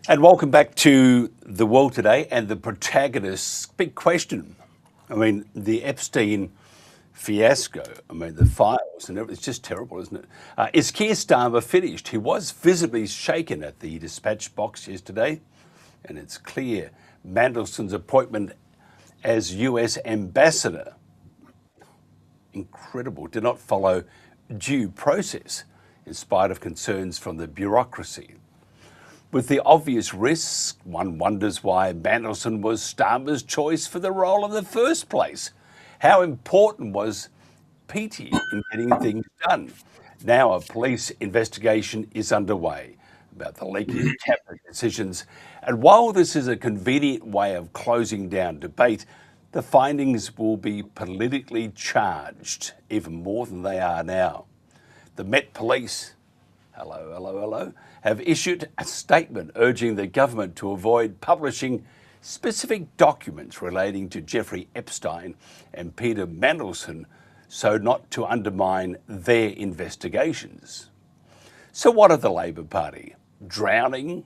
And welcome back to The World Today and the Protagonists. Big question. I mean, the Epstein fiasco, the files, and it's just terrible, isn't it? Is Keir Starmer finished? He was visibly shaken at the dispatch box yesterday, and it's clear Mandelson's appointment as US ambassador, incredible, did not follow due process in spite of concerns from the bureaucracy. With the obvious risks, one wonders why Mandelson was Starmer's choice for the role in the first place. How important was Petey in getting things done? Now a police investigation is underway about the leaking cabinet decisions. And while this is a convenient way of closing down debate, the findings will be politically charged, even more than they are now. The Met Police, hello, have issued a statement urging the government to avoid publishing specific documents relating to Jeffrey Epstein and Peter Mandelson so not to undermine their investigations. So what of the Labor Party? Drowning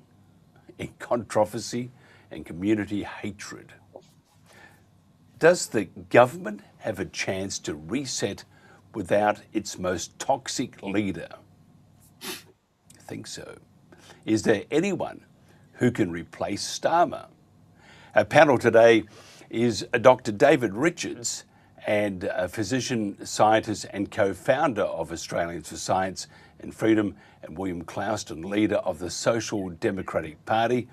in controversy and community hatred. Does the government have a chance to reset without its most toxic leader? I think so. Is there anyone who can replace Starmer? Our panel today is Dr. David Richards, and a physician, scientist and co-founder of Australians for Science and Freedom, and William Clouston, leader of the Social Democratic Party.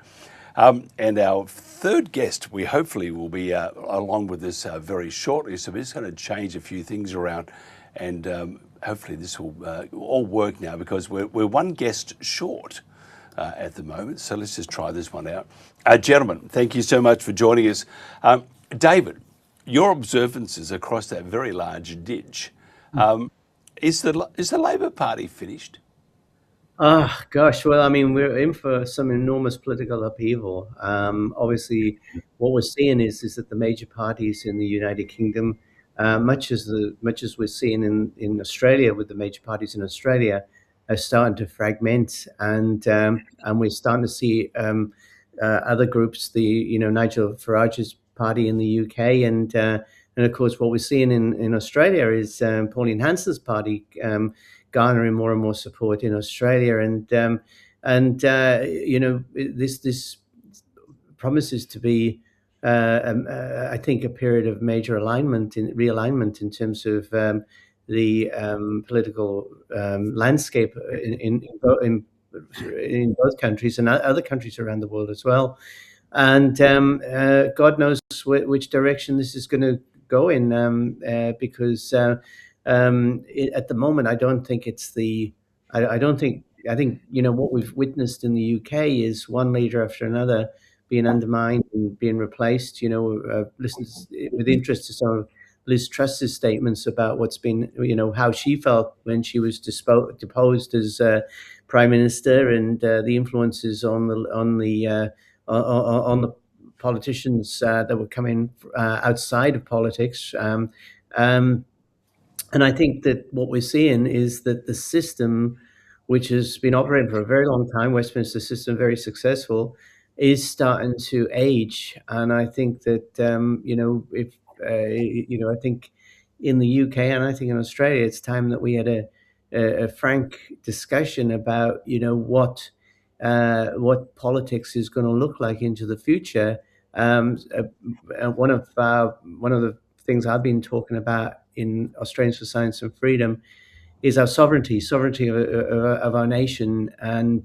And our third guest, we hopefully will be along with us very shortly. So we're just going to change a few things around, and hopefully this will all work now, because we're one guest short at the moment. So let's just try this one out. Gentlemen, thank you so much for joining us. David, your observances across that very large ditch. Is the Labor Party finished? Ah, gosh. Well, I mean, we're in for some enormous political upheaval. Obviously, what we're seeing is that the major parties in the United Kingdom, much as we're seeing in Australia with the major parties in Australia, are starting to fragment, and we're starting to see other groups, Nigel Farage's party in the UK, and of course what we're seeing in Australia is Pauline Hanson's party garnering more and more support in Australia, this promises to be, I think, a period of major realignment in terms of the political landscape in both countries and other countries around the world as well. And God knows which direction this is going to go in, because at the moment, I don't think it's the. I think what we've witnessed in the UK is one leader after another being undermined and being replaced. Listened with interest to some of Liz Truss's statements about what's been, how she felt when she was deposed as prime minister, and the influences on the politicians that were coming outside of politics. And I think that what we're seeing is that the system, which has been operating for a very long time, Westminster system, very successful, is starting to age. And I think that, I think in the UK and I think in Australia, it's time that we had a frank discussion about, what politics is going to look like into the future. One of the things I've been talking about in Australians for Science and Freedom is our sovereignty of our nation. And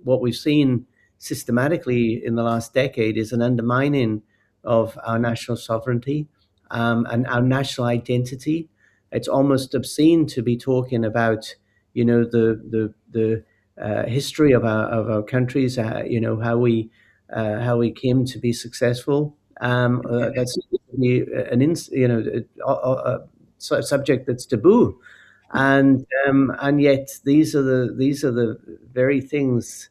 what we've seen systematically in the last decade is an undermining of our national sovereignty and our national identity. It's almost obscene to be talking about, the history of our countries, how we came to be successful. That's a subject that's taboo, and yet these are the very things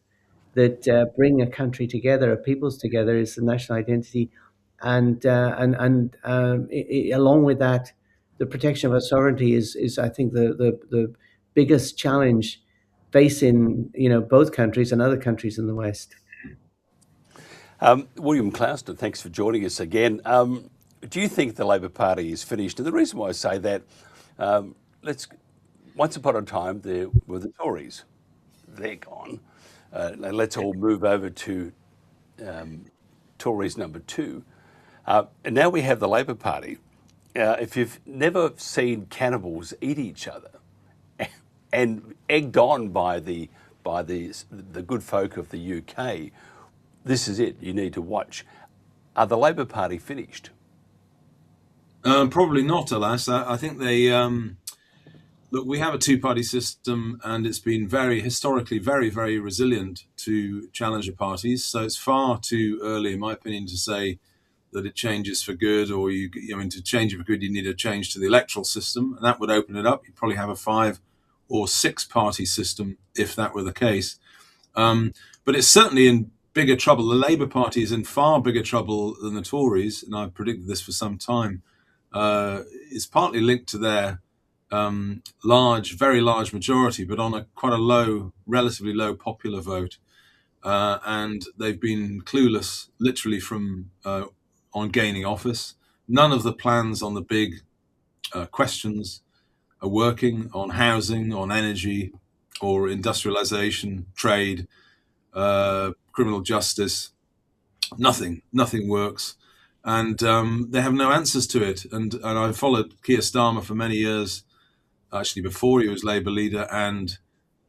that bring a country together, a peoples together, is the national identity, and along with that, the protection of our sovereignty is I think the biggest challenge facing both countries and other countries in the West. William Clouston, thanks for joining us again. Do you think the Labor Party is finished? And the reason why I say that, once upon a time there were the Tories. They're gone. Let's all move over to Tories number 2. And now we have the Labor Party. If you've never seen cannibals eat each other, and egged on by the good folk of the UK, this is it. You need to watch. Are the Labor Party finished? Probably not, alas. I think they look. We have a two-party system, and it's been historically very, very resilient to challenger parties. So it's far too early, in my opinion, to say that it changes for good, or to change it for good, you need a change to the electoral system, and that would open it up. You'd probably have a 5 or 6 party system if that were the case. But it's certainly in bigger trouble. The Labour Party is in far bigger trouble than the Tories, and I've predicted this for some time. It's partly linked to their very large majority, but on quite a relatively low popular vote. And they've been clueless, literally, on gaining office. None of the plans on the big questions are working, on housing, on energy, or industrialization, trade, criminal justice. Nothing works. And they have no answers to it. And I followed Keir Starmer for many years, actually before he was Labour leader and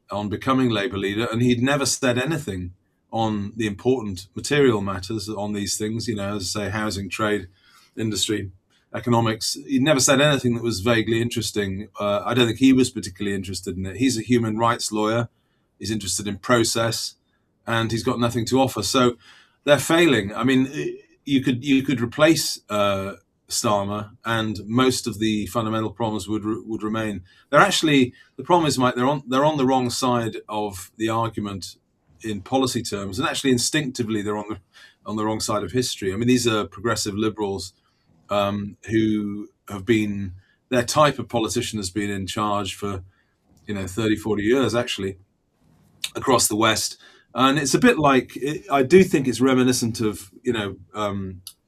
on becoming Labour leader, and he'd never said anything on the important material matters on these things, as I say, housing, trade, industry, economics. He'd never said anything that was vaguely interesting. I don't think he was particularly interested in it. He's a human rights lawyer. He's interested in process, and he's got nothing to offer. So they're failing. I mean, you could replace Starmer, and most of the fundamental problems would remain. The problem is, Mike, they're on the wrong side of the argument in policy terms, and actually instinctively they're on the wrong side of history. I mean, these are progressive liberals who have been, their type of politician has been in charge for 30, 40 years actually across the West. And it's a bit like, I do think it's reminiscent of,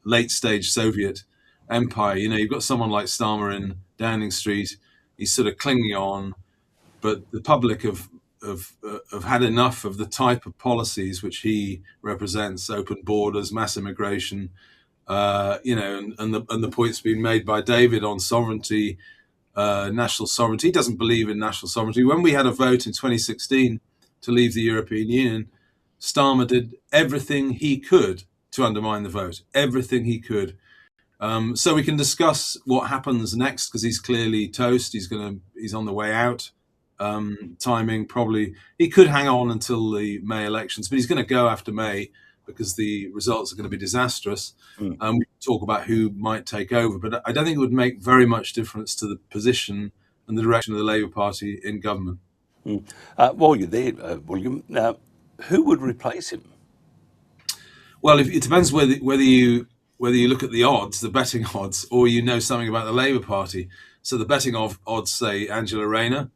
late stage Soviet empire. You've got someone like Starmer in Downing Street. He's sort of clinging on, but the public have had enough of the type of policies which he represents: open borders, mass immigration, and the points being made by David on sovereignty, national sovereignty. He doesn't believe in national sovereignty. When we had a vote in 2016 to leave the European Union, Starmer did everything he could to undermine the vote, everything he could. So we can discuss what happens next, because he's clearly toast. He's on the way out. Timing, probably he could hang on until the May elections, but he's going to go after May because the results are going to be disastrous. We can talk about who might take over, but I don't think it would make very much difference to the position and the direction of the Labour Party in government. While you're there, William, who would replace him? Well, it depends whether you look at the odds, the betting odds, or something about the Labour Party. So the betting odds say Angela Rayner,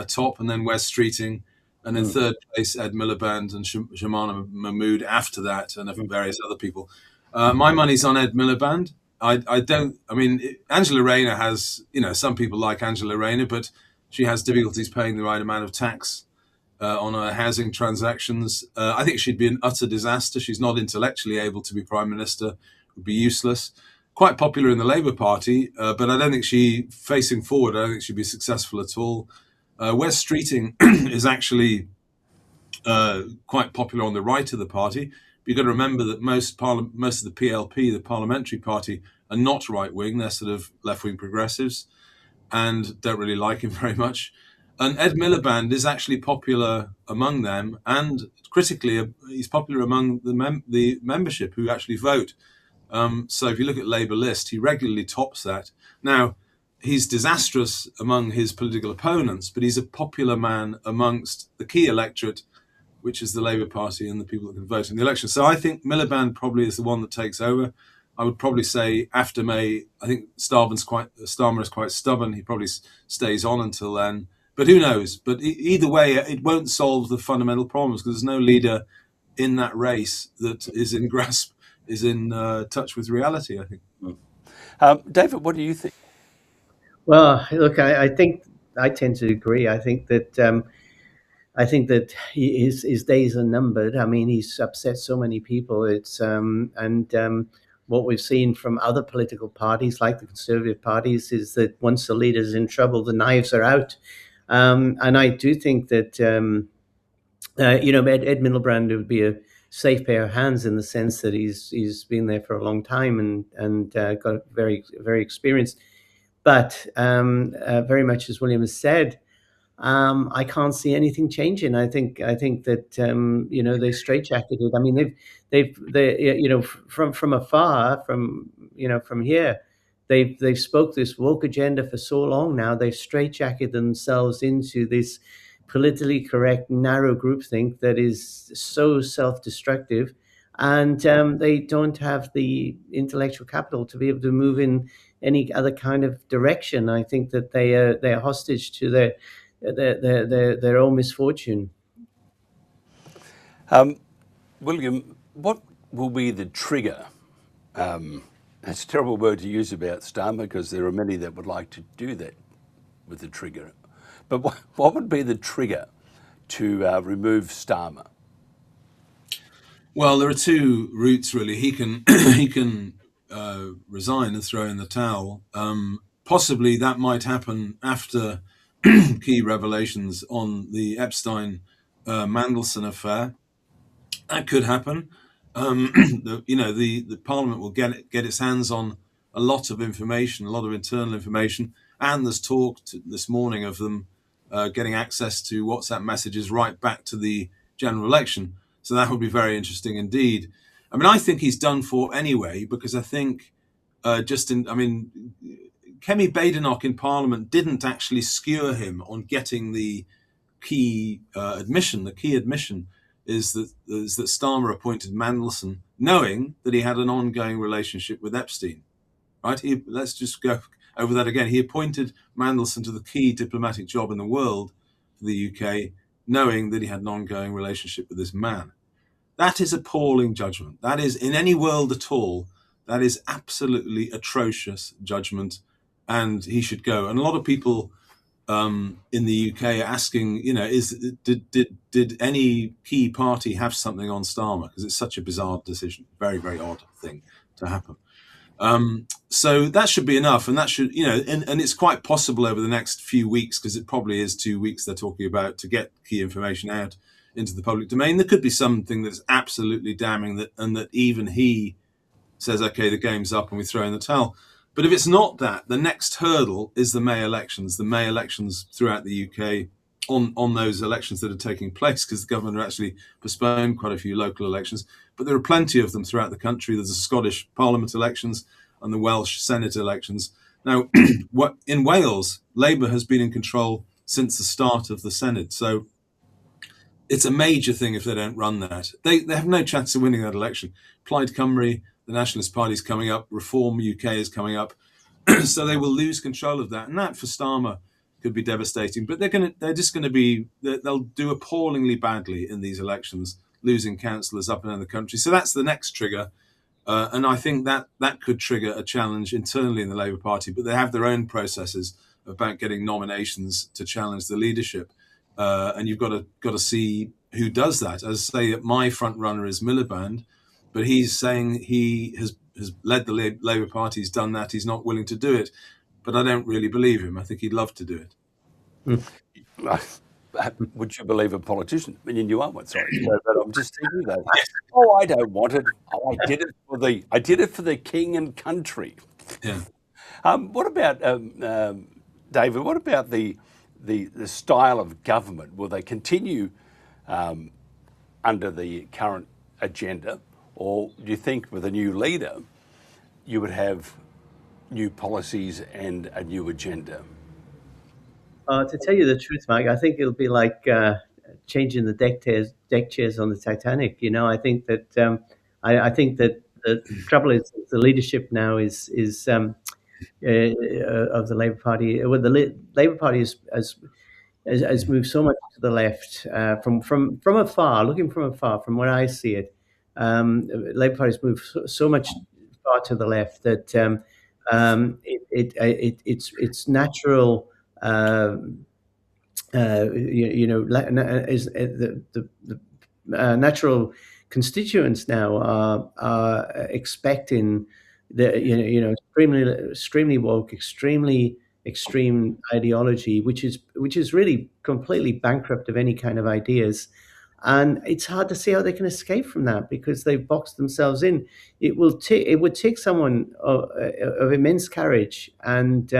top, and then Wes Streeting, and in third place Ed Miliband and Shamana Mahmood after that, and various other people. My money's on Ed Miliband. Angela Rayner has, some people like Angela Rayner, but she has difficulties paying the right amount of tax on her housing transactions. I think she'd be an utter disaster. She's not intellectually able to be Prime Minister, would be useless. Quite popular in the Labour Party, but I don't think facing forward, I don't think she'd be successful at all. Wes Streeting is actually quite popular on the right of the party. But you've got to remember that most of the PLP, the parliamentary party, are not right-wing. They're sort of left-wing progressives and don't really like him very much. And Ed Miliband is actually popular among them, and critically, he's popular among the membership who actually vote. So if you look at Labour list, he regularly tops that. Now, he's disastrous among his political opponents, but he's a popular man amongst the key electorate, which is the Labour Party and the people that can vote in the election. So I think Miliband probably is the one that takes over. I would probably say after May, I think Starmer is quite stubborn. He probably stays on until then. But who knows? But either way, it won't solve the fundamental problems, because there's no leader in that race that is in grasp in touch with reality, I think. David, what do you think? Well, look, I think I tend to agree. I think that his days are numbered. I mean, he's upset so many people. What we've seen from other political parties, like the Conservative parties, is that once the leader's in trouble, the knives are out. And I do think that Ed Miliband would be a safe pair of hands in the sense that he's been there for a long time and got very very experienced. But very much as William has said, I can't see anything changing. I think that they straitjacketed. I mean, from afar, from here, they've spoke this woke agenda for so long now. They've straitjacketed themselves into this politically correct narrow groupthink that is so self-destructive, and they don't have the intellectual capital to be able to move in any other kind of direction. I think that they are hostage to their own misfortune. William, what will be the trigger? It's a terrible word to use about Starmer because there are many that would like to do that with the trigger. But what would be the trigger to remove Starmer? Well, there are two routes really. He can resign and throw in the towel. Possibly that might happen after key revelations on the Epstein Mandelson affair. That could happen. The Parliament will get its hands on a lot of information, a lot of internal information, and there's talk this morning of them getting access to WhatsApp messages right back to the general election. So that would be very interesting indeed. I mean, I think he's done for anyway, because I think Kemi Badenoch in Parliament didn't actually skewer him on getting the key admission. The key admission is that Starmer appointed Mandelson knowing that he had an ongoing relationship with Epstein. Right? Let's just go over that again. He appointed Mandelson to the key diplomatic job in the world for the UK, knowing that he had an ongoing relationship with this man. That is appalling judgment. That is, in any world at all, that is absolutely atrocious judgment, and he should go. And a lot of people in the UK are asking, did any key party have something on Starmer? Because it's such a bizarre decision, very, very odd thing to happen. So that should be enough, and that should, and it's quite possible over the next few weeks, because it probably is 2 weeks they're talking about, to get key information out into the public domain. There could be something that's absolutely damning, that even he says, okay, the game's up and we throw in the towel. But if it's not that, the next hurdle is the May elections. The May elections throughout the UK, on those elections that are taking place, because the government have actually postponed quite a few local elections, but there are plenty of them throughout the country. There's the Scottish Parliament elections and the Welsh Senate elections. Now, in Wales, Labour has been in control since the start of the Senate, so it's a major thing if they don't run that. They have no chance of winning that election. Plaid Cymru, the Nationalist Party, is coming up. Reform UK is coming up. So they will lose control of that. And that for Starmer could be devastating. But they'll do appallingly badly in these elections, losing councillors up and down the country. So that's the next trigger. And I think that could trigger a challenge internally in the Labour Party. But they have their own processes about getting nominations to challenge the leadership. And you've got to see who does that. As I say, my front runner is Miliband, but he's saying he has led the Labour Party. He's done that. He's not willing to do it. But I don't really believe him. I think he'd love to do it. Would you believe a politician? I mean, you are one, sorry. But I'm just thinking that. Oh, I don't want it. Oh, I did it for the king and country. Yeah. What about David? What about the style of government? Will they continue under the current agenda, or do you think with a new leader you would have new policies and a new agenda? To tell you the truth, Mike, I think it'll be like changing the deck chairs on the Titanic. I think that I think that the trouble is the leadership now is of the Labour Party. Well, the Labour Party has moved so much to the left from afar, looking from afar, from where I see it. Labour Party's moved so much far to the left that its natural is the natural constituents now are expecting the extremely woke, extremely extreme ideology, which is really completely bankrupt of any kind of ideas. And it's hard to see how they can escape from that because they've boxed themselves in. It would take someone of immense courage and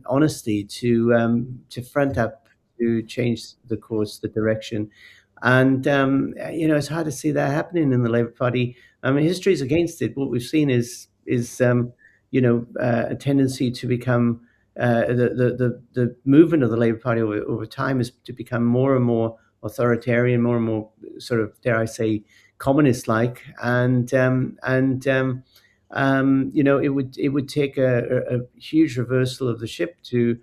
honesty to front up, to change the course, the direction. And it's hard to see that happening in the Labour Party. I mean, history is against it. What we've seen is a tendency to become the movement of the Labour Party over time is to become more and more authoritarian, more and more sort of, dare I say, communist-like, and it would take a huge reversal of the ship to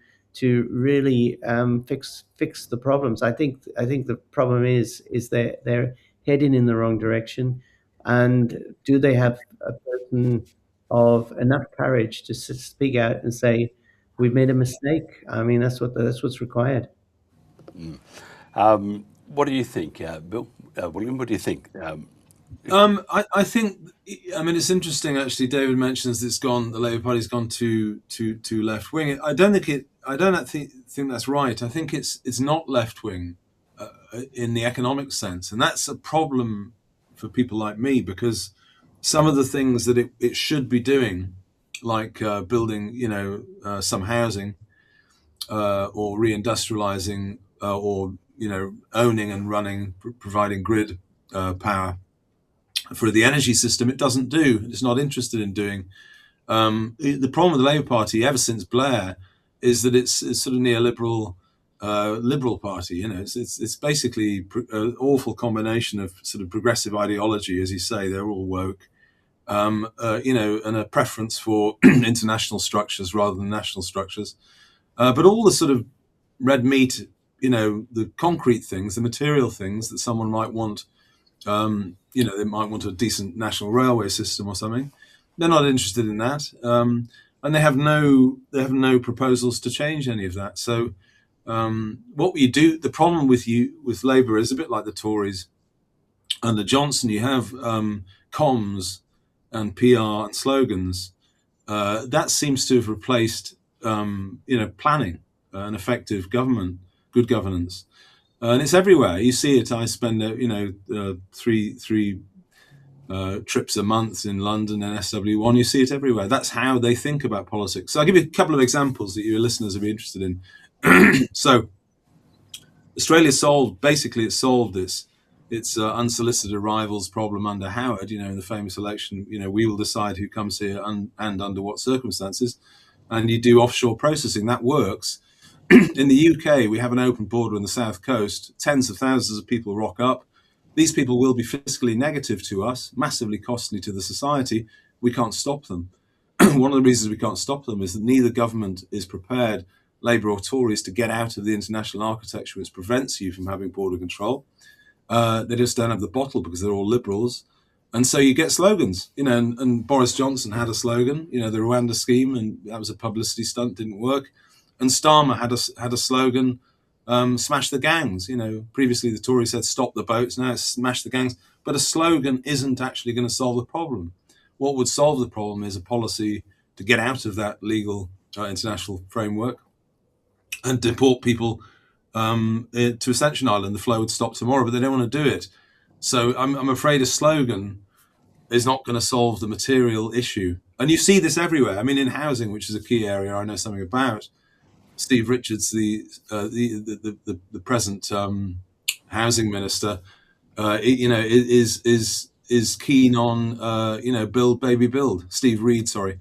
really fix the problems. I think the problem is that they're heading in the wrong direction, and do they have a person of enough courage to speak out and say, "We've made a mistake"? I mean, that's what's required. What do you think, Bill? William, what do you think? I think, I mean, it's interesting actually. David mentions the Labour Party's gone to left wing. I don't think that's right. I think it's not left wing in the economic sense, and that's a problem for people like me, because some of the things that it should be doing, like building some housing or reindustrializing or owning and running, providing grid power for the energy system, it doesn't do. It's not interested in doing. The problem with the Labour Party ever since Blair is that it's sort of neoliberal, liberal party. It's basically an awful combination of sort of progressive ideology, as you say. They're all woke, and a preference for international structures rather than national structures. But all the sort of red meat, the concrete things, the material things that someone might want. They might want a decent national railway system or something. They're not interested in that, and they have no proposals to change any of that. So, what we do, the problem with Labour is a bit like the Tories under Johnson. You have comms and PR and slogans. That seems to have replaced planning and effective government, good governance. And it's everywhere. You see it. I spend, three trips a month in London and SW1. You see it everywhere. That's how they think about politics. So I'll give you a couple of examples that your listeners will be interested in. So Australia solved its unsolicited arrivals problem under Howard, in the famous election. We will decide who comes here and under what circumstances. And you do offshore processing. That works. In the UK, we have an open border on the south coast. Tens of thousands of people rock up. These people will be fiscally negative to us, massively costly to the society. We can't stop them. One of the reasons we can't stop them is that neither government is prepared, Labour or Tories, to get out of the international architecture which prevents you from having border control. They just don't have the bottle because they're all liberals. And so you get slogans, and Boris Johnson had a slogan, the Rwanda scheme, and that was a publicity stunt, didn't work. And Starmer had a slogan, smash the gangs. Previously the Tories said stop the boats, now it's smash the gangs. But a slogan isn't actually going to solve the problem. What would solve the problem is a policy to get out of that legal international framework and deport people to Ascension Island. The flow would stop tomorrow, but they don't want to do it. So I'm afraid a slogan is not going to solve the material issue. And you see this everywhere. I mean, in housing, which is a key area I know something about, Steve Richards, the present housing minister, is keen on build baby build. Steve Reed, sorry,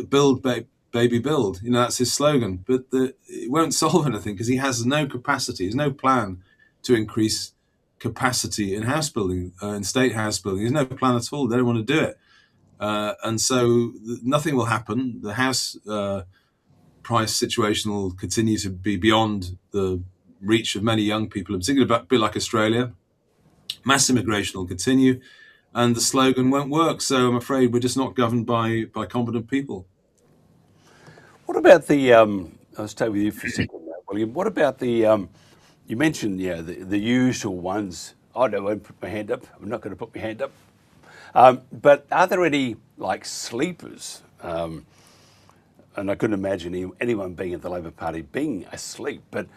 build baby build. That's his slogan, but it won't solve anything because he has no capacity. There's no plan to increase capacity in house building, in state house building. There's no plan at all. They don't want to do it, and so nothing will happen. The house price situation will continue to be beyond the reach of many young people, in particular a bit like Australia. Mass immigration will continue, and the slogan won't work. So I'm afraid we're just not governed by competent people. What about the? I'll stay with you for a second, William. What about the? You mentioned, the usual ones. I won't put my hand up. I'm not going to put my hand up. But are there any like sleepers? And I couldn't imagine anyone being at the Labor Party being asleep. But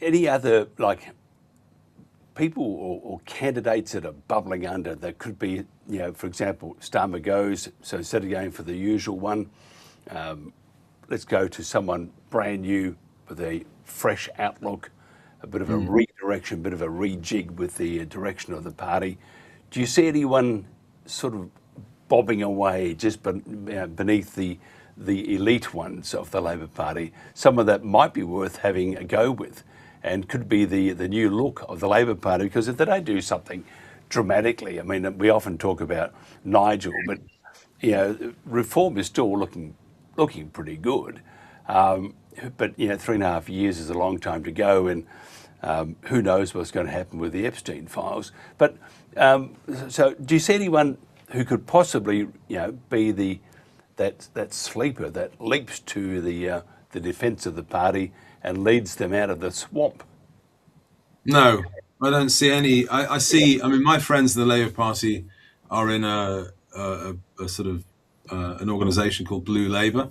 any other like people or candidates that are bubbling under that could be, for example, Starmer goes. So instead of going for the usual one, let's go to someone brand new with a fresh outlook, a bit of a redirection, a bit of a rejig with the direction of the party. Do you see anyone sort of bobbing away just beneath the elite ones of the Labor Party, someone that might be worth having a go with and could be the new look of the Labor Party? Because if they don't do something dramatically, I mean, we often talk about Nigel, but reform is still looking pretty good. But 3.5 years is a long time to go, and who knows what's going to happen with the Epstein files. But so, do you see anyone who could possibly, be that sleeper that leaps to the defence of the party and leads them out of the swamp? No, I don't see any. I see. I mean, my friends in the Labour Party are in a sort of an organisation called Blue Labour.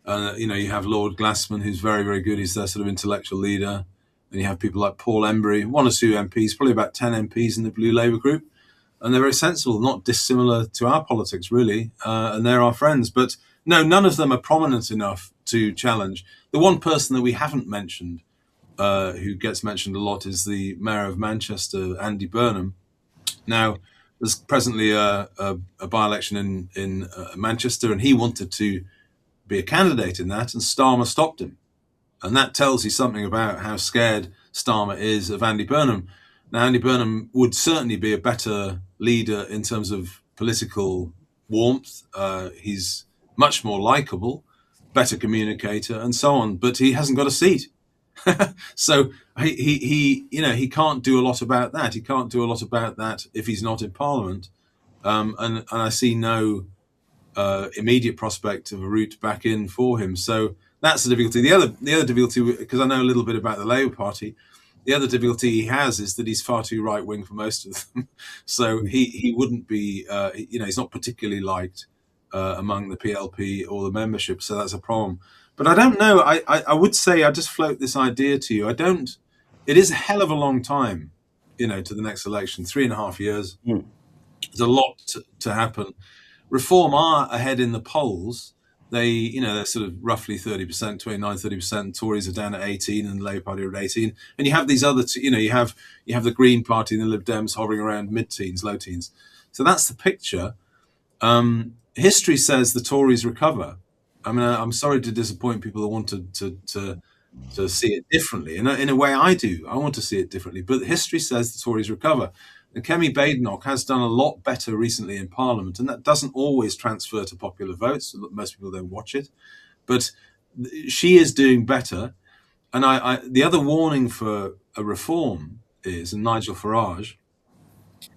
You have Lord Glassman, who's very, very good. He's their sort of intellectual leader. And you have people like Paul Embry, one or two MPs, probably about 10 MPs in the Blue Labour group. And they're very sensible, not dissimilar to our politics, really. And they're our friends. But no, none of them are prominent enough to challenge. The one person that we haven't mentioned, who gets mentioned a lot, is the Mayor of Manchester, Andy Burnham. Now, there's presently a by-election in Manchester, and he wanted to be a candidate in that, and Starmer stopped him. And that tells you something about how scared Starmer is of Andy Burnham. Now, Andy Burnham would certainly be a better leader in terms of political warmth. He's much more likable, better communicator, and so on. But he hasn't got a seat. So he can't do a lot about that. He can't do a lot about that if he's not in Parliament. And I see no immediate prospect of a route back in for him. So that's the difficulty. The other difficulty, because I know a little bit about the Labour Party, the other difficulty he has is that he's far too right wing for most of them. So he wouldn't be, he's not particularly liked among the PLP or the membership. So that's a problem. But I don't know. I would say, I just float this idea to you. It is a hell of a long time, to the next election, 3.5 years. There's a lot to happen. Reform are ahead in the polls. They're sort of roughly 30%, 29, 30%. Tories are down at 18, and the Labour Party are at 18. And you have these other two, you have the Green Party and the Lib Dems hovering around mid-teens, low teens. So that's the picture. History says the Tories recover. I mean, I'm sorry to disappoint people that want to see it differently. In a way, I do. I want to see it differently. But history says the Tories recover. And Kemi Badenoch has done a lot better recently in Parliament, and that doesn't always transfer to popular votes. Most people don't watch it, but she is doing better. And the other warning for a reform is, and Nigel Farage,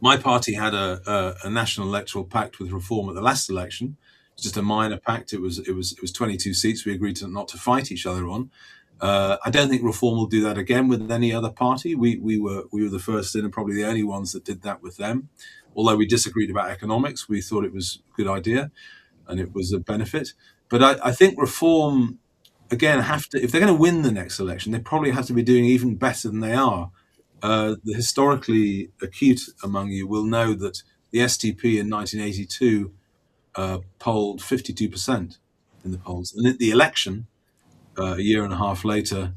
my party had a national electoral pact with Reform at the last election. It's just a minor pact. It was 22 seats. We agreed not to fight each other on. I don't think Reform will do that again with any other party. We were the first in, and probably the only ones that did that with them. Although we disagreed about economics, we thought it was a good idea, and it was a benefit. But I think Reform, again, if they're going to win the next election, they probably have to be doing even better than they are. The historically acute among you will know that the STP in 1982 polled 52% in the polls, and at the election, a year and a half later,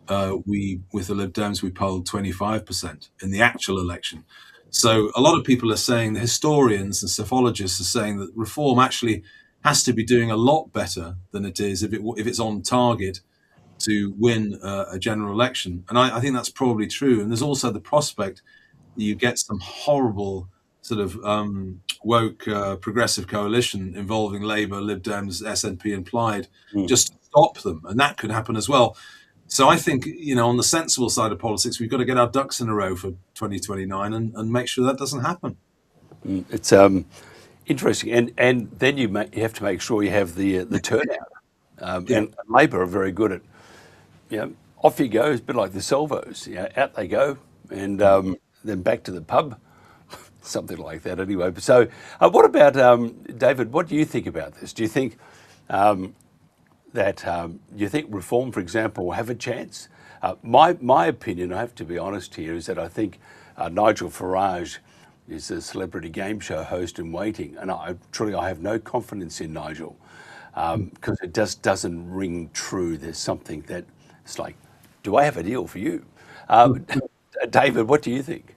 with the Lib Dems, we polled 25% in the actual election. So a lot of people are saying, the historians and psephologists are saying, that Reform actually has to be doing a lot better than it is if it's on target to win a general election. And I think that's probably true. And there's also the prospect that you get some horrible sort of woke progressive coalition involving Labour, Lib Dems, SNP and Plaid, just to stop them. And that could happen as well. So I think, on the sensible side of politics, we've got to get our ducks in a row for 2029 and make sure that doesn't happen. It's interesting, and then you have to make sure you have the turnout. Yeah. And Labor are very good at, off you go. It's a bit like the Salvos. Out they go, and then back to the pub, something like that. Anyway, so what about David? What do you think about this? Do you think reform, for example, will have a chance? My opinion, I have to be honest here, is that I think Nigel Farage is a celebrity game show host in waiting, and I have no confidence in Nigel because it just doesn't ring true. There's something that it's like, do I have a deal for you? David, what do you think?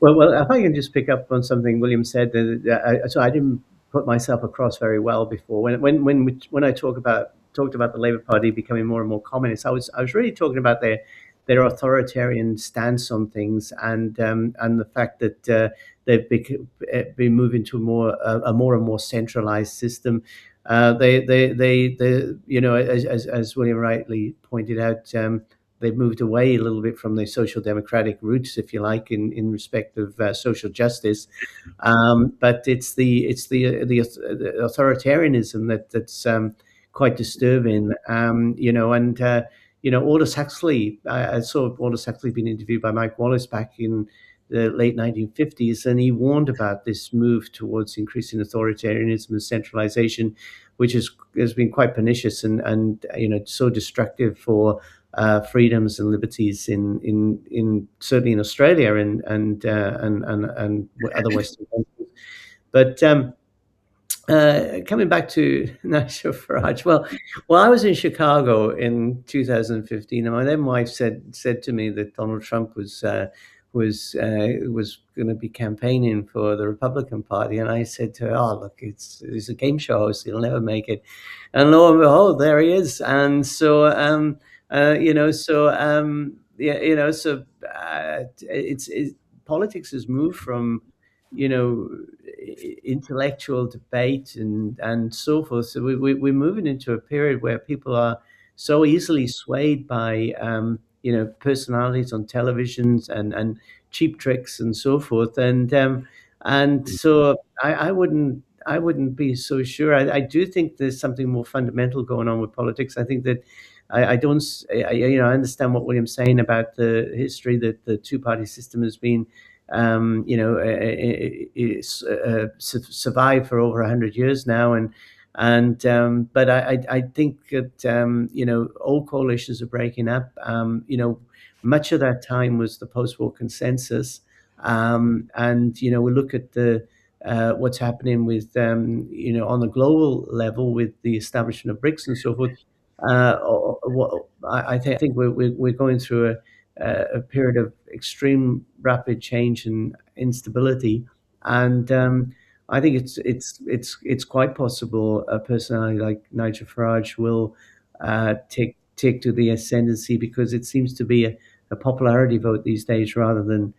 Well, if I can just pick up on something William said, so I didn't put myself across very well before. When I talked about the Labour Party becoming more and more communist, I was really talking about their authoritarian stance on things, and the fact that they've been moving to a more and more centralized system. They as William rightly pointed out. They've moved away a little bit from the social democratic roots, if you like, in respect of social justice. But it's the authoritarianism that's quite disturbing. Aldous Huxley. I saw Aldous Huxley being interviewed by Mike Wallace back in the late 1950s, and he warned about this move towards increasing authoritarianism and centralization, which has been quite pernicious and so destructive for freedoms and liberties in certainly in Australia and other Western countries. But coming back to Nigel Farage, well, I was in Chicago in 2015, and my then wife said to me that Donald Trump was going to be campaigning for the Republican Party, and I said to her, "Oh, look, he's a game show host; he'll never make it." And lo and behold, there he is. And so, politics has moved from intellectual debate and so forth. So we're moving into a period where people are so easily swayed by personalities on televisions and cheap tricks and so forth. And so I wouldn't be so sure. I do think there's something more fundamental going on with politics. I think that I don't, I understand what William's saying about the history that the two-party system has been, survived for over 100 years now, but I think that old coalitions are breaking up. Much of that time was the post-war consensus, and we look at the what's happening with on the global level with the establishment of BRICS and so forth. I think we're going through a period of extreme rapid change and instability, and I think it's quite possible a personality like Nigel Farage will take to the ascendancy, because it seems to be a popularity vote these days rather than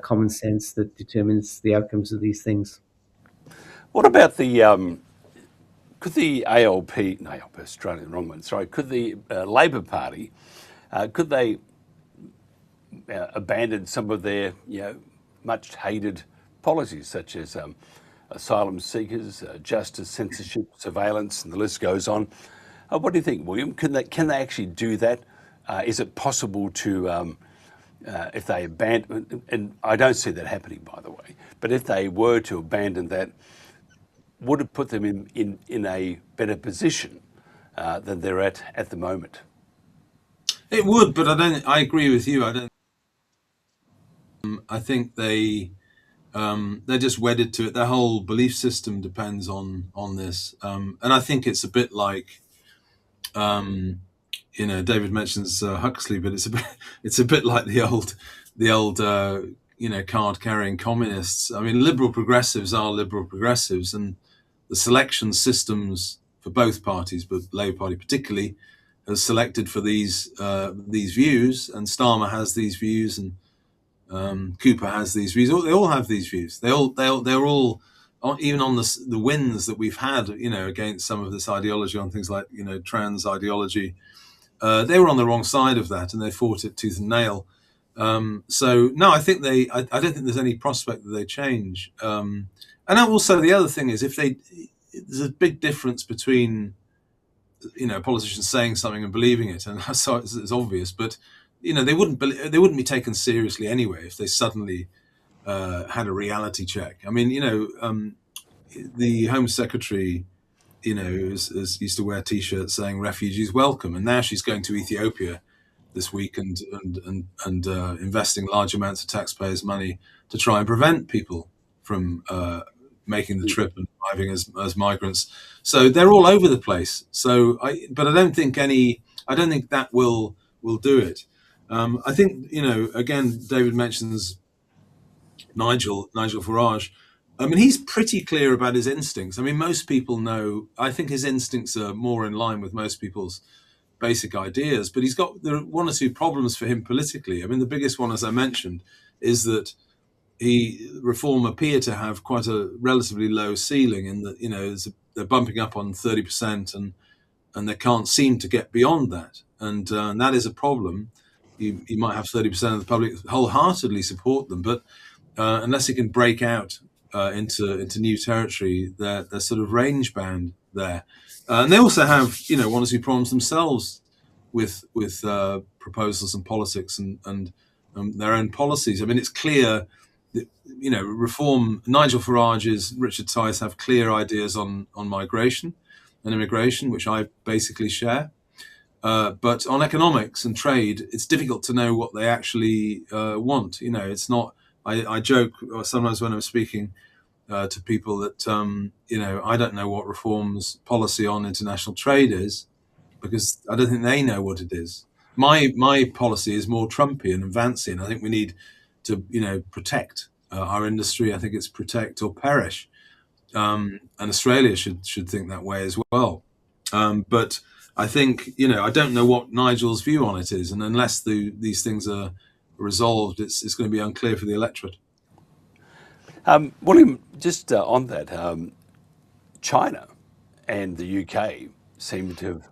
common sense that determines the outcomes of these things. What about could the Australia, the wrong one, sorry, could the Labor Party, could they abandon some of their, much hated policies, such as asylum seekers, justice, censorship, surveillance, and the list goes on? What do you think, William? Can they actually do that? Is it possible to, if they abandon, and I don't see that happening, by the way, but if they were to abandon that, would it put them in a better position than they're at the moment? It would, but I agree with you. I think they're just wedded to it. Their whole belief system depends on this, and I think it's a bit like, David mentions Huxley, but it's a bit like the old card-carrying communists. I mean, liberal progressives are liberal progressives, and the selection systems for both parties, but Labour Party particularly, has selected for these views, and Starmer has these views, and Cooper has these views. They all have these views. They're all even on the wins that we've had, against some of this ideology on things like trans ideology. They were on the wrong side of that, and they fought it tooth and nail. So no, I think I don't think there's any prospect that they change. And also the other thing is, there's a big difference between, politicians saying something and believing it, and so it's obvious. But they wouldn't be taken seriously anyway if they suddenly had a reality check. I mean, the Home Secretary, used to wear T-shirts saying "refugees welcome," and now she's going to Ethiopia this week and investing large amounts of taxpayers' money to try and prevent people from making the trip and arriving as migrants. So they're all over the place. But I don't think that will do it. I think, again, David mentions Nigel Farage. I mean, he's pretty clear about his instincts. I mean, most people know, I think his instincts are more in line with most people's basic ideas, but there are one or two problems for him politically. I mean, the biggest one, as I mentioned, is that reform appear to have quite a relatively low ceiling, in that, they're bumping up on 30% and they can't seem to get beyond that. And that is a problem. You might have 30% of the public wholeheartedly support them, but unless he can break out into new territory, they're sort of range bound there. And they also have, one or two problems themselves with proposals and politics and their own policies. I mean, it's clear that, reform. Nigel Farage's Richard Tice have clear ideas on migration and immigration, which I basically share. But on economics and trade, it's difficult to know what they actually want. It's not. I joke sometimes when I'm speaking to people that I don't know what reform's policy on international trade is, because I don't think they know what it is. My policy is more Trumpian and Vancian. I think we need to protect our industry. I think it's protect or perish, and Australia should think that way as well. But I think I don't know what Nigel's view on it is, and unless these things are resolved, it's going to be unclear for the electorate. William, just on that, China and the UK seem to have,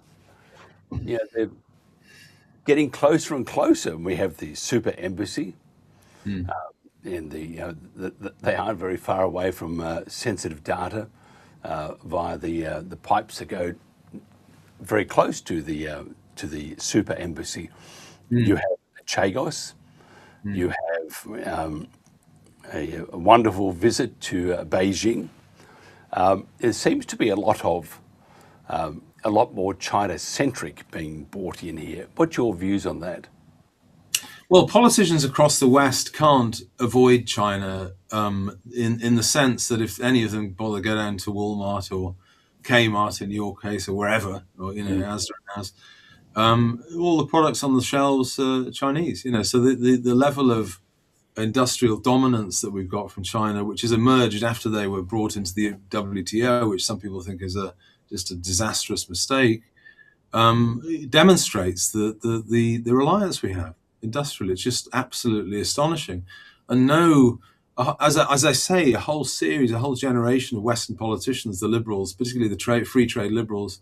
they're getting closer and closer. And we have the super embassy, and they aren't very far away from sensitive data via the pipes that go very close to the super embassy. You have Chagos. You have a wonderful visit to Beijing. There seems to be a lot more China-centric being brought in here. What's your views on that? Well, politicians across the West can't avoid China in the sense that if any of them bother go down to Walmart or Kmart in your case, or wherever, or Asda and all the products on the shelves are Chinese. So the level of industrial dominance that we've got from China, which has emerged after they were brought into the WTO, which some people think is just a disastrous mistake, demonstrates the reliance we have industrially. It's just absolutely astonishing. And as I say, a whole generation of Western politicians, the liberals, particularly the free trade liberals,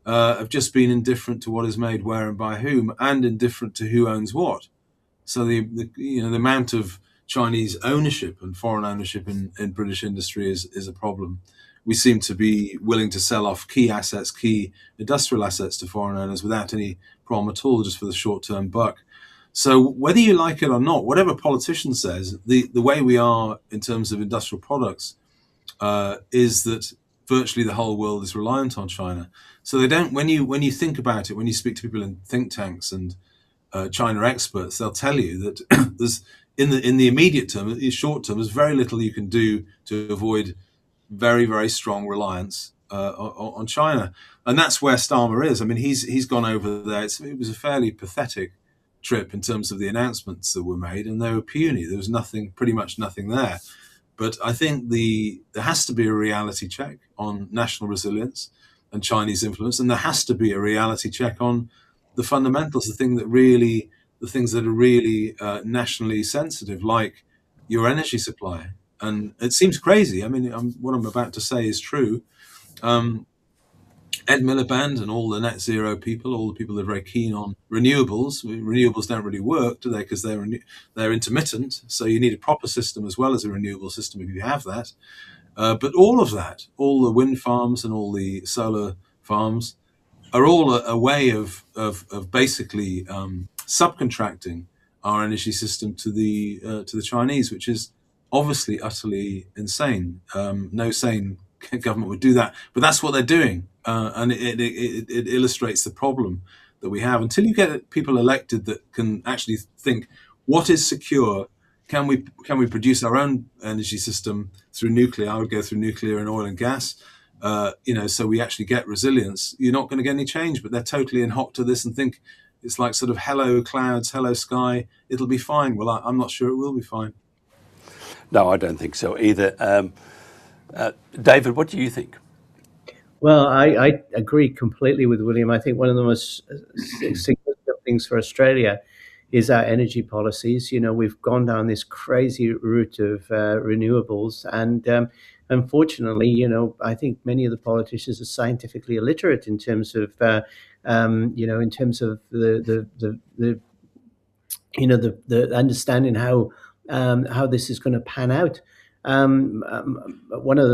have just been indifferent to what is made where and by whom, and indifferent to who owns what. So the amount of Chinese ownership and foreign ownership in British industry is a problem. We seem to be willing to sell off key industrial assets to foreign owners without any problem at all, just for the short-term buck. So whether you like it or not, whatever politician says, the way we are in terms of industrial products is that virtually the whole world is reliant on China. So they don't. When you think about it, when you speak to people in think tanks and China experts, they'll tell you that there's in the immediate term, short term, there's very little you can do to avoid very, very strong reliance on China, and that's where Starmer is. I mean, he's gone over there. It was a fairly pathetic trip in terms of the announcements that were made, and they were puny. There was pretty much nothing there. But I think there has to be a reality check on national resilience and Chinese influence, and there has to be a reality check on the fundamentals, the things that are really nationally sensitive, like your energy supply. And it seems crazy. I mean, what I'm about to say is true. Ed Miliband and all the net zero people, all the people that are very keen on renewables. Renewables don't really work, do they? Because they're intermittent. So you need a proper system as well as a renewable system if you have that. But all of that, all the wind farms and all the solar farms, are all a way of basically subcontracting our energy system to the Chinese, which is obviously utterly insane. No sane government would do that, but that's what they're doing, and it illustrates the problem that we have. Until you get people elected that can actually think, what is secure? Can we produce our own energy system through nuclear? I would go through nuclear and oil and gas. So we actually get resilience. You're not going to get any change, but they're totally in hock to this and think it's like sort of hello clouds, hello sky, it'll be fine. Well, I'm not sure it will be fine. No, I don't think so either. David, what do you think? Well, I agree completely with William. I think one of the most significant things for Australia is our energy policies. We've gone down this crazy route of renewables, and unfortunately, I think many of the politicians are scientifically illiterate in terms of, in terms of the understanding how this is going to pan out. One of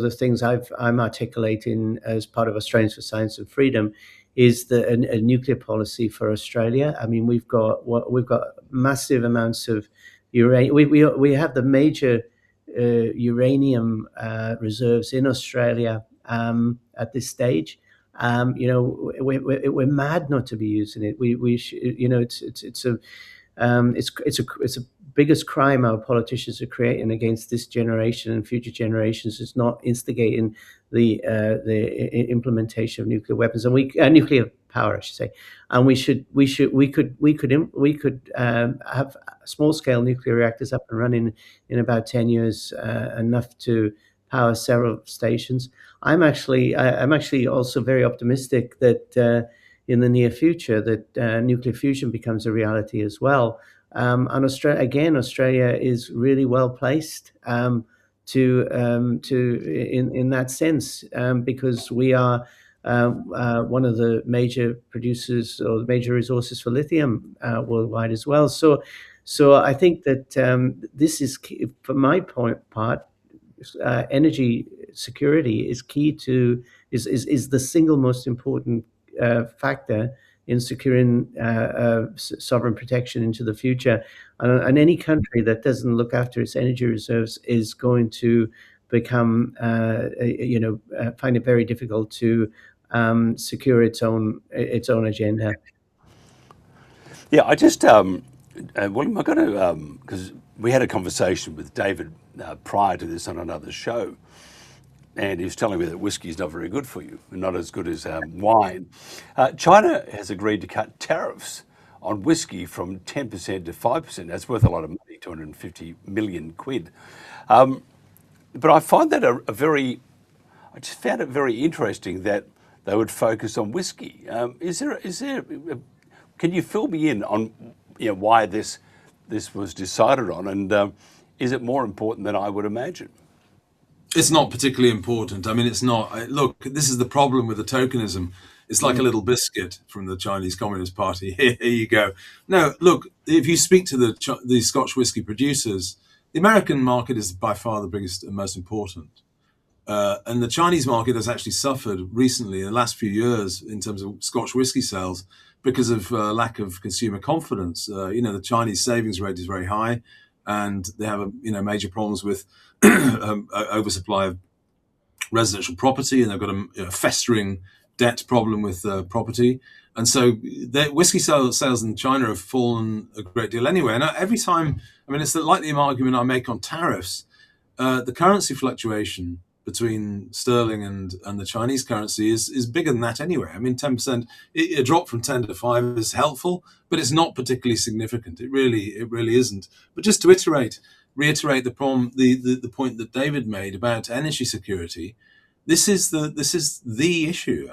the things I'm articulating as part of Australians for Science and Freedom is a nuclear policy for Australia. I mean, we've got massive amounts of uranium. We have the major uranium reserves in Australia at this stage. We're mad not to be using it. We should, it's a biggest crime our politicians are creating against this generation and future generations is not instigating the implementation of nuclear weapons and nuclear power, I should say. And we could have small scale nuclear reactors up and running in about 10 years, enough to power several stations. I'm actually also very optimistic that in the near future that nuclear fusion becomes a reality as well. And Australia is really well placed in that sense because we are one of the major producers or the major resources for lithium worldwide as well. So I think that this is key, for my part. Energy security is key to is the single most important factor in securing sovereign protection into the future. And any country that doesn't look after its energy reserves is going to become, find it very difficult to secure its own agenda. Yeah, I just, William, I got to, because we had a conversation with David prior to this on another show, and he was telling me that whiskey is not very good for you, and not as good as wine. China has agreed to cut tariffs on whiskey from 10% to 5%. That's worth a lot of money, 250 million quid. But I find that I just found it very interesting that they would focus on whiskey. Can you fill me in on why this was decided on, and is it more important than I would imagine? It's not particularly important. I mean, it's not. Look, this is the problem with the tokenism. It's like a little biscuit from the Chinese Communist Party. Here you go. No, look, if you speak to the Scotch whisky producers, the American market is by far the biggest and most important. And the Chinese market has actually suffered recently in the last few years in terms of Scotch whisky sales because of lack of consumer confidence. The Chinese savings rate is very high, and they have major problems with oversupply of residential property, and they've got a festering debt problem with property. And so whiskey sales in China have fallen a great deal anyway. And every time, it's like the argument I make on tariffs. The currency fluctuation between sterling and the Chinese currency is bigger than that anyway. 10%, a drop from 10 to 5 is helpful, but it's not particularly significant. It really isn't. But just to reiterate the point that David made about energy security, this is the issue.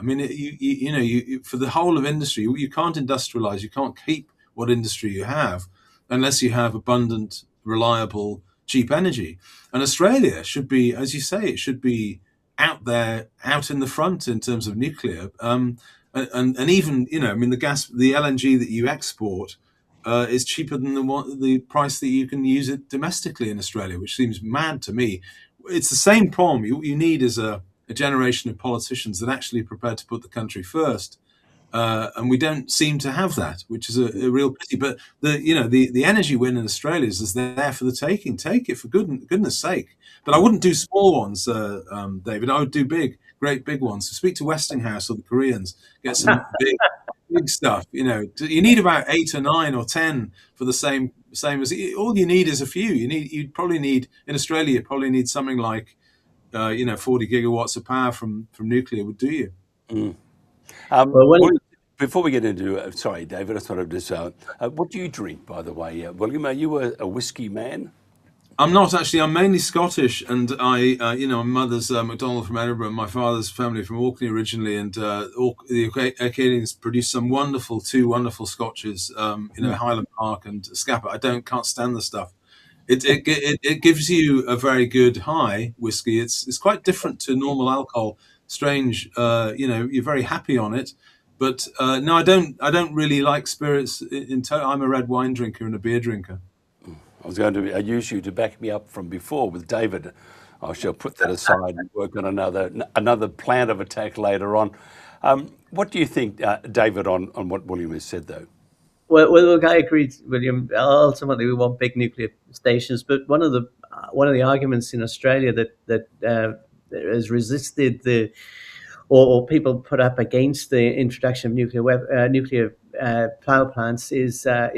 For the whole of industry, you can't industrialize, you can't keep what industry you have unless you have abundant, reliable, cheap energy. And Australia should be, as you say, it should be out there, out in the front in terms of nuclear. And even, I mean, the LNG that you export is cheaper than the price that you can use it domestically in Australia, which seems mad to me. It's the same problem. You need is a generation of politicians that actually are prepared to put the country first. And we don't seem to have that, which is a real pity. But the energy win in Australia is there for the taking. Take it for goodness sake. But I wouldn't do small ones, David. I would do great big ones. So speak to Westinghouse or the Koreans. Get some big stuff. You need about 8 or 9 or 10 for the same as. All you need is a few. You'd probably need in Australia. You probably need something like 40 gigawatts of power from nuclear would do you. Mm. Before we get into sorry, David, I thought I'd just what do you drink, by the way? William, are you a whiskey man? I'm not actually. I'm mainly Scottish, and my mother's MacDonald from Edinburgh, and my father's family from Orkney originally, and the Acadians produced two wonderful scotches, Highland Park and Scapa. I can't stand the stuff. It gives you a very good high whiskey. It's quite different to normal alcohol. Strange, you're very happy on it. But no, I don't really like spirits in total. I'm a red wine drinker and a beer drinker. I was going to use you to back me up from before with David. I shall put that aside and work on another plan of attack later on. What do you think, David, on what William has said, though? Well, I agree, William. Ultimately, we want big nuclear stations, but one of the arguments in Australia that has resisted or people put up against the introduction of nuclear power plants is that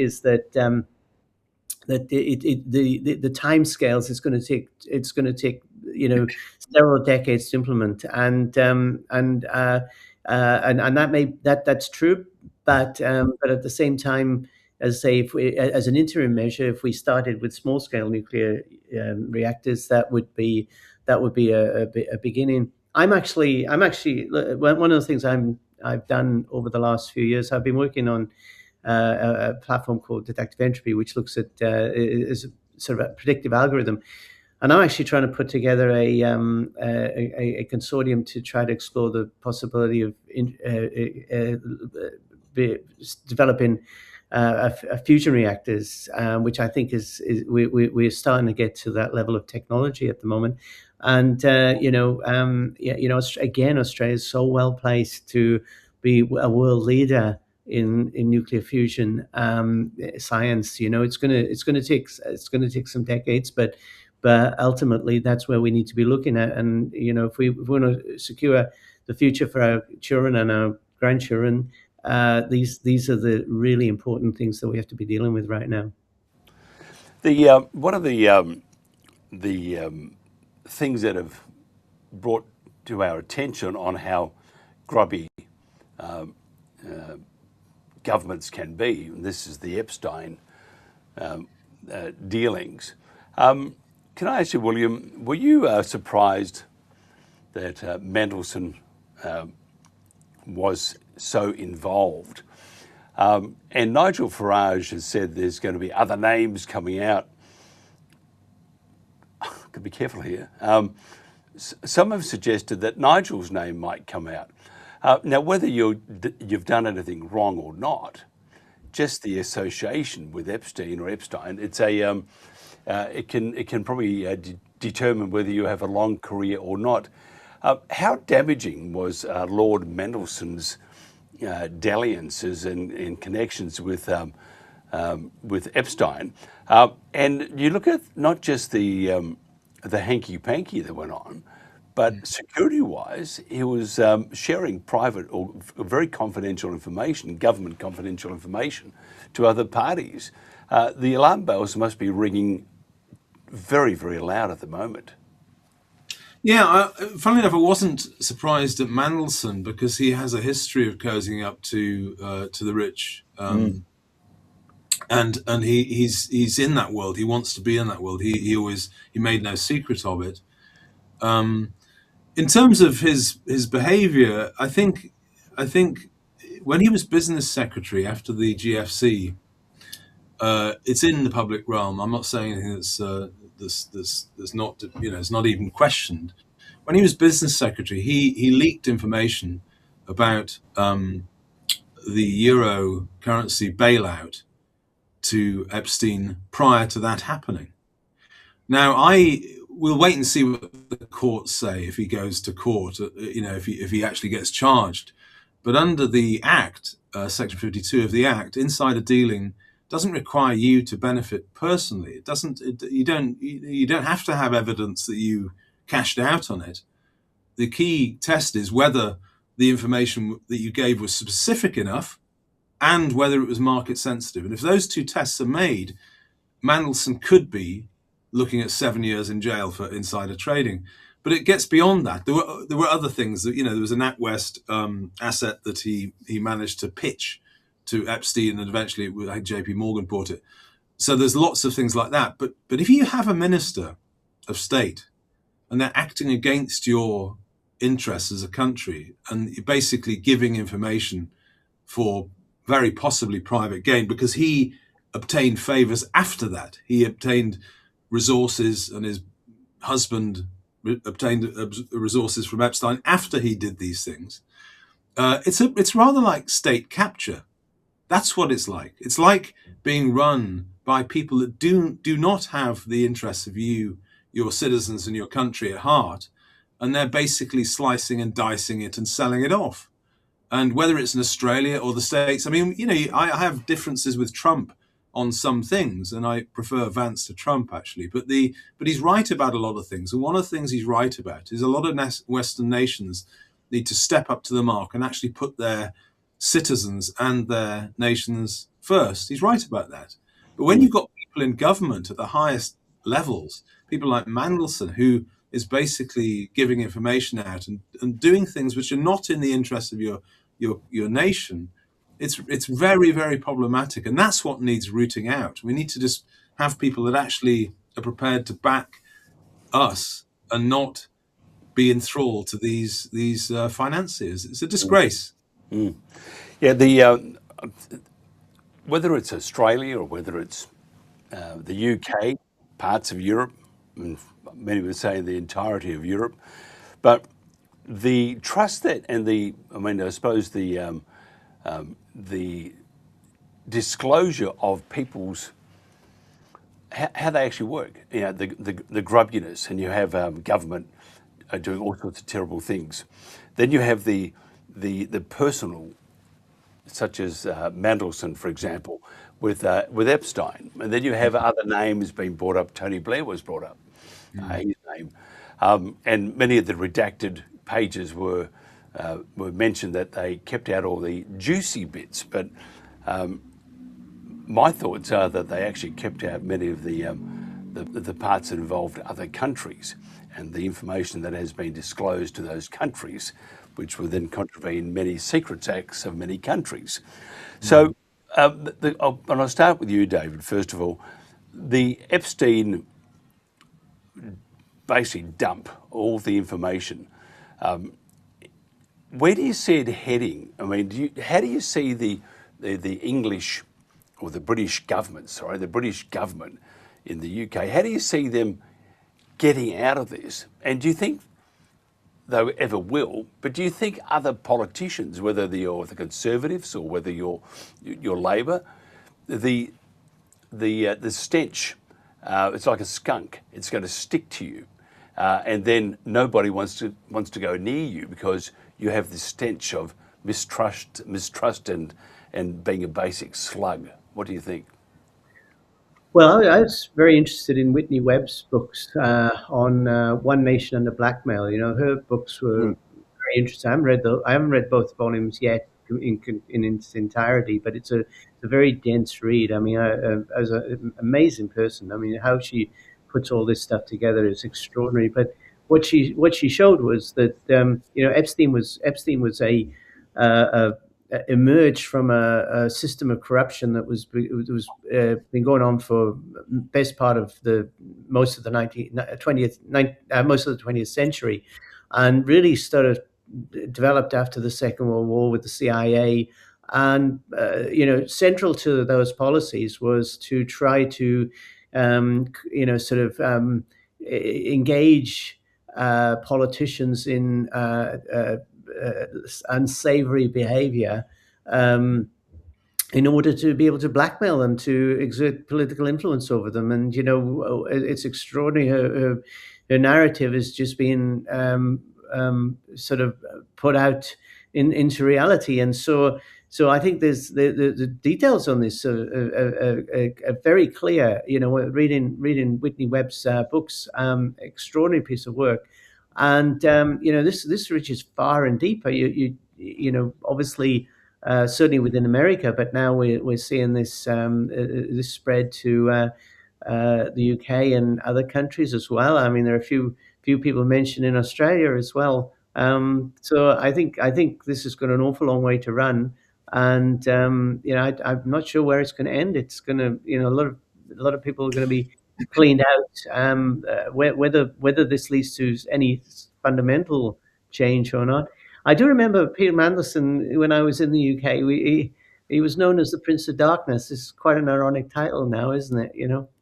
the time scales it's going to take several decades to implement, and that's true, but at the same time, as an interim measure, if we started with small scale nuclear reactors, that would be a beginning. I'm actually one of the things I've done over the last few years. I've been working on a platform called Detective Entropy, which looks at is sort of a predictive algorithm, and I'm actually trying to put together a consortium to try to explore the possibility of developing fusion reactors, which I think is we're starting to get to that level of technology at the moment. And again, Australia is so well placed to be a world leader in nuclear fusion science. It's going to take some decades, but ultimately that's where we need to be looking at. And if we want to secure the future for our children and our grandchildren, these are the really important things that we have to be dealing with right now. One of the things that have brought to our attention on how grubby governments can be, and this is the Epstein dealings. Can I ask you, William, were you surprised that Mandelson was so involved? And Nigel Farage has said there's going to be other names coming out. Got to be careful here. Some have suggested that Nigel's name might come out. Now, whether you've done anything wrong or not, just the association with Epstein, it's it can probably determine whether you have a long career or not. How damaging was Lord Mandelson's dalliances and connections with Epstein? And you look at not just the hanky-panky that went on, but security-wise, he was sharing private or very confidential information, government confidential information, to other parties. The alarm bells must be ringing very, very loud at the moment. Yeah, funnily enough, I wasn't surprised at Mandelson because he has a history of cozying up to the rich, and he's in that world. He wants to be in that world. He made no secret of it. In terms of his behaviour, I think when he was business secretary after the GFC, it's in the public realm. I'm not saying anything that's not it's not even questioned. when he was business secretary, he leaked information about the euro currency bailout to Epstein prior to that happening. Now, we'll wait and see what the courts say if he goes to court, if he actually gets charged. But under the Act, Section 52 of the Act, insider dealing doesn't require you to benefit personally. It doesn't. You don't have to have evidence that you cashed out on it. The key test is whether the information that you gave was specific enough and whether it was market sensitive. And if those two tests are made, Mandelson could be looking at 7 years in jail for insider trading. But it gets beyond that. There were other things that, there was a NatWest asset that he managed to pitch to Epstein, and eventually JP Morgan bought it. So there's lots of things like that. But if you have a minister of state and they're acting against your interests as a country, and you're basically giving information for very possibly private gain, because he obtained favors after that. He obtained resources, and his husband obtained resources from Epstein after he did these things. It's rather like state capture. That's what it's like. It's like being run by people that do not have the interests of you, your citizens, and your country at heart, and they're basically slicing and dicing it and selling it off. And whether it's in Australia or the States, I have differences with Trump on some things, and I prefer Vance to Trump, actually. But he's right about a lot of things. And one of the things he's right about is a lot of Western nations need to step up to the mark and actually put their citizens and their nations first. He's right about that. But when you've got people in government at the highest levels, people like Mandelson, who is basically giving information out and doing things which are not in the interest of your nation, it's very, very problematic. And that's what needs rooting out. We need to just have people that actually are prepared to back us and not be enthralled to these financiers. It's a disgrace. Mm. Yeah, whether it's Australia or whether it's the UK, parts of Europe, and many would say the entirety of Europe, but the trust that and I suppose the disclosure of people's how they actually work, the grubbiness, and you have government doing all sorts of terrible things. Then you have the personal, such as Mandelson, for example, with Epstein, and then you have other names being brought up. Tony Blair was brought up, his name, and many of the redacted pages were mentioned that they kept out all the juicy bits. But my thoughts are that they actually kept out many of the parts that involved other countries and the information that has been disclosed to those countries, which would then contravene many secrets acts of many countries. So, and I'll start with you, David, first of all. The Epstein basically dump all the information. Where do you see it heading? I mean, how do you see the English or the British government, the British government in the UK, how do you see them getting out of this? And do you think they ever will, but do you think other politicians, whether you're the Conservatives or whether you're Labor, the stench, it's like a skunk, it's going to stick to you, and then nobody wants to go near you because you have this stench of mistrust and being a basic slug? What do you think? Well, I was very interested in Whitney Webb's books on One Nation Under Blackmail. Her books were very interesting. I haven't read both volumes yet in its entirety, but it's a very dense read. I mean, as an amazing person. I mean, how she puts all this stuff together is extraordinary. But what she showed was that Epstein was emerged from a system of corruption that was been going on for best part of most of the 20th century, and really developed after the Second World War with the CIA. And central to those policies was to try to engage politicians in unsavory behavior, in order to be able to blackmail them, to exert political influence over them. And, it's extraordinary. Her narrative has just been sort of put out into reality. And so I think there's the details on this are very clear. Reading Whitney Webb's books, extraordinary piece of work. And, this reaches far and deeper. Obviously, certainly within America, but now we're seeing this this spread to the UK and other countries as well. I mean, there are a few people mentioned in Australia as well. So I think this has got an awful long way to run, and I'm not sure where it's going to end. It's going to, a lot of people are going to be cleaned out. Whether this leads to any fundamental change or not. I do remember Peter Mandelson when I was in the UK. He was known as the Prince of Darkness. It's quite an ironic title now, isn't it?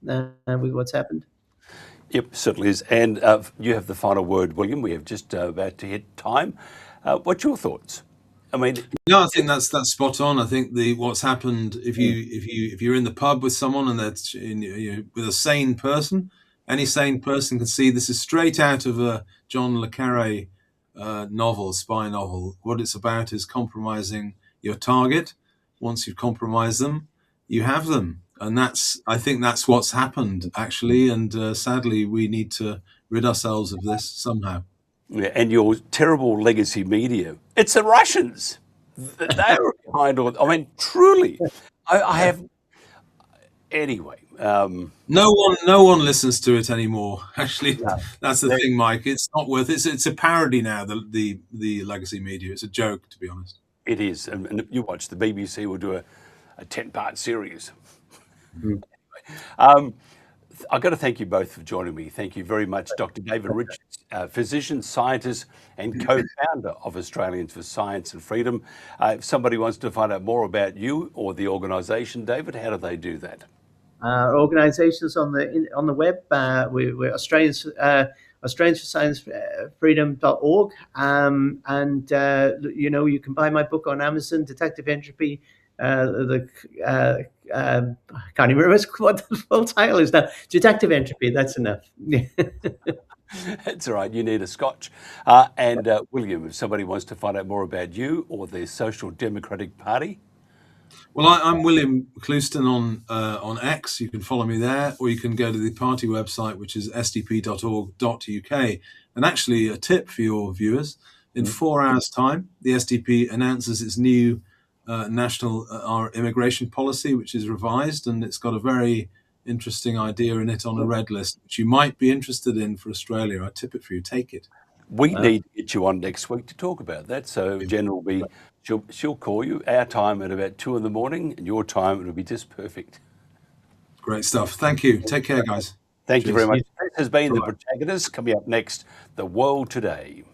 With what's happened. Yep, certainly is. And you have the final word, William. We have just about to hit time. What's your thoughts? I mean, I think that's spot on. I think what's happened, if you're in the pub with someone and that's with a sane person, any sane person can see this is straight out of a John le Carré novel, spy novel. What it's about is compromising your target. Once you've compromised them, you have them. And I think that's what's happened, actually. And sadly, we need to rid ourselves of this somehow. Yeah, and your terrible legacy media. It's the Russians. They're behind all. I mean, truly. I have. Anyway. No one listens to it anymore. Actually, that's the thing, Mike. It's not worth it. It's a parody now. The legacy media. It's a joke, to be honest. It is, and you watch the BBC will do a 10-part series. Mm-hmm. Anyway, I've got to thank you both for joining me. Thank you very much, Dr. David Richards, physician, scientist, and co-founder of Australians for Science and Freedom. If somebody wants to find out more about you or the organisation, David, how do they do that? Our organisations on the web. We're Australians for Science Freedom.org, and you can buy my book on Amazon, Detective Entropy. I can't even remember what the full title is now. Detective Entropy. That's enough. That's all right. You need a scotch. And William, if somebody wants to find out more about you or the Social Democratic Party. Well, I'm William Clouston on X. You can follow me there, or you can go to the party website, which is sdp.org.uk. And actually, a tip for your viewers: in 4 hours' time, the SDP announces its new national immigration policy, which is revised, and it's got a very interesting idea in it on a red list, which you might be interested in for Australia. I tip it for you. Take it. We need to get you on next week to talk about that. So Jen will be, she'll call you. Our time at about 2 a.m, and your time it'll be just perfect. Great stuff. Thank you. Take care, guys. Thank you very much. This has been The Protagonists. Coming up next, The World Today.